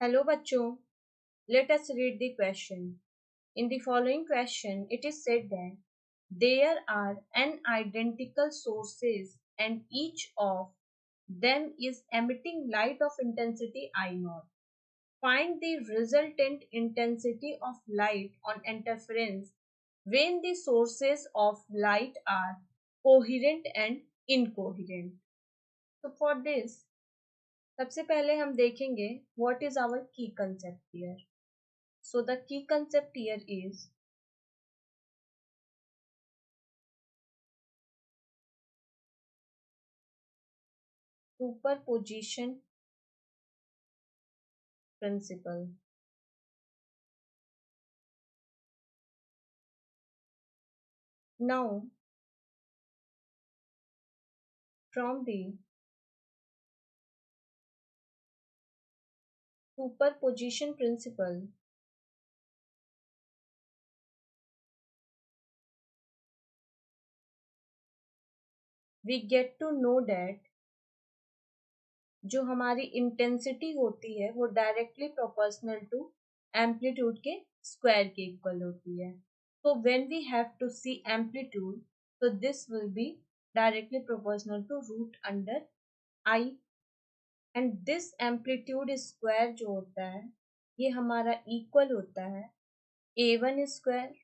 Hello bachcho, let us read the question. In the following question, it is said that there are n identical sources and each of them is emitting light of intensity I0. Find the resultant intensity of light on interference when the sources of light are coherent and incoherent. So for this, सबसे पहले हम देखेंगे what is our key concept here. So the key concept here is superposition principle. Now, from the superposition principle, we get to know that जो हमारी intensity होती है वो directly proportional to amplitude के स्क्वायर के इक्वल होती है. So when we have to see amplitude, so this will be directly proportional to root under I. And this amplitude square जो होता है ये हमारा इक्वल होता है a1 square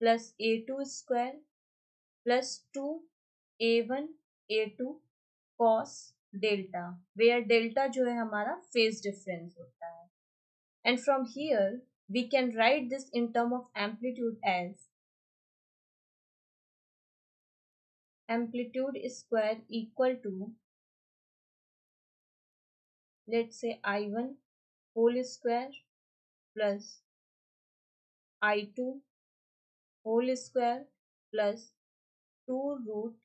plus a2 square plus 2a1 a2 cos delta, where delta जो है हमारा फेज डिफरेंस होता है. And from here we can write this in term of amplitude as amplitude square equal to, let's say, I1 whole square plus I2 whole square plus 2 root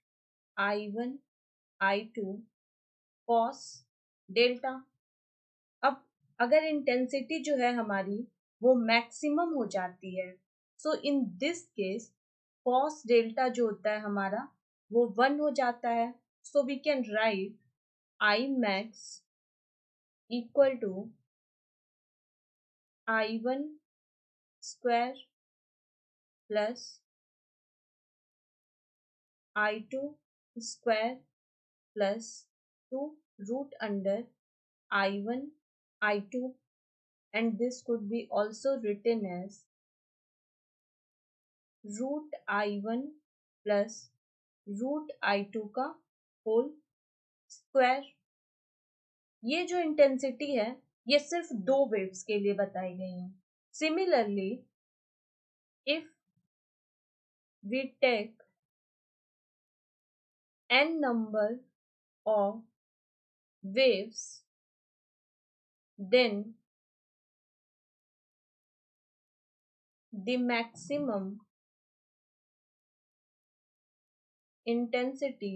I1 I2 cos delta. अब अगर intensity जो है हमारी वो maximum हो जाती है, so in this case cos delta जो होता है हमारा वो 1 हो जाता है. So we can write I max equal to I1 square plus I2 square plus 2 root under I1 I2, and this could be also written as root I1 plus root I2 का whole square. ये जो intensity है ये सिर्फ दो waves के लिए बताई गई है. Similarly if we take n number of waves, then the maximum intensity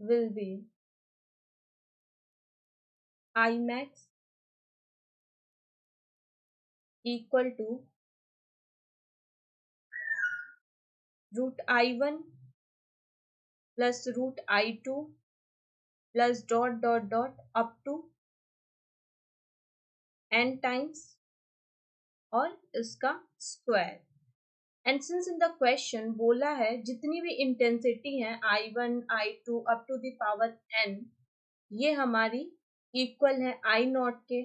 will be I max equal to root I1 plus root I2 plus dot up to n times और इसका square. And since in the question बोला है जितनी भी intensity है I1 I2 up to the power n ये हमारी equal है I0 के.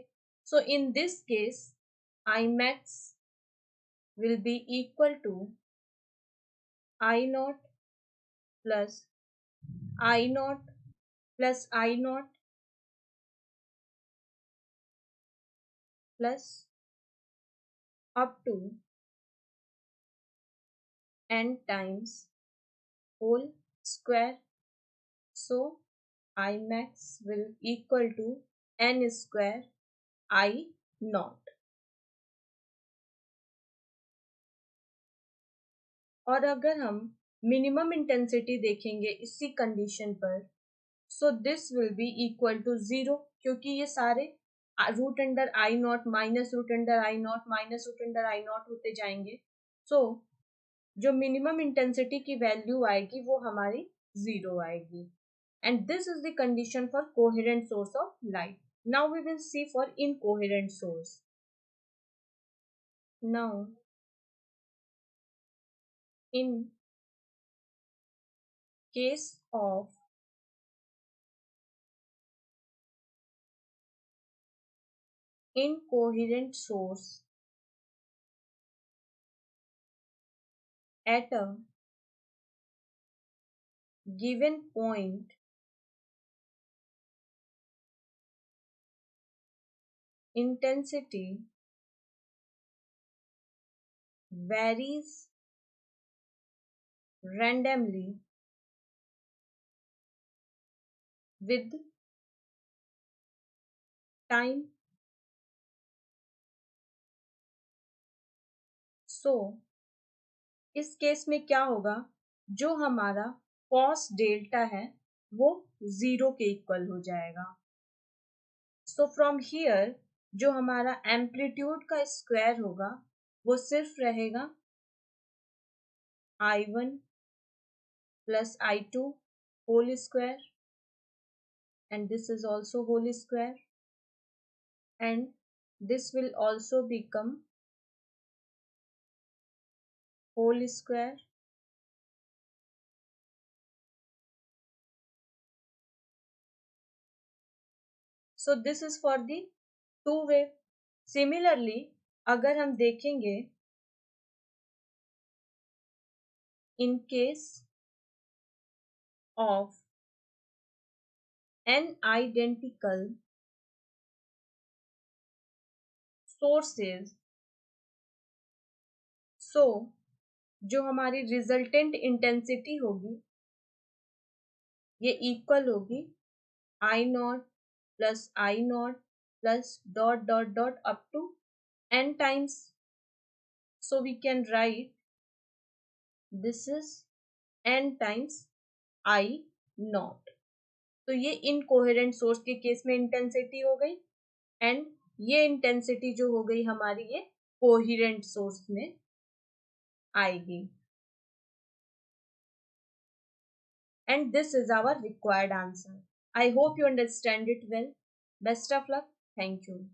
So in this case I max will be equal to I0 plus I0 plus I0 plus up to n times whole square. So I max will equal to n square I0. और अगर हम minimum intensity देखेंगे इसी condition पर, so this will be equal to 0, क्योंकि ये सारे root under I0 minus root under I0 minus root under I0 होते जाएंगे. सो जो मिनिमम इंटेंसिटी की वैल्यू आएगी वो हमारी 0 आएगी. and this is the condition for coherent source of light. Now we will see for incoherent source. Now in case of incoherent source at a given point, intensity varies randomly with time. So इस case में क्या होगा, जो हमारा cos delta है वो 0 के equal हो जाएगा. सो फ्रॉम हियर जो हमारा एम्पलीट्यूड का स्क्वायर होगा वो सिर्फ रहेगा I1 plus I2 whole square, and this is also whole square, and this will also become whole square. So this is for the two wave. Similarly अगर हम देखेंगे in case of n identical sources, so जो हमारी resultant intensity होगी ये equal होगी I naught plus I naught plus dot dot dot up to n times. So we can write this is n times I not. तो ये incoherent source के case में intensity हो गई, एंड ये इंटेंसिटी जो हो गई हमारी ये कोहेरेंट सोर्स में आएगी. And this is our required answer. I hope you understand it well. Best of luck. Thank you.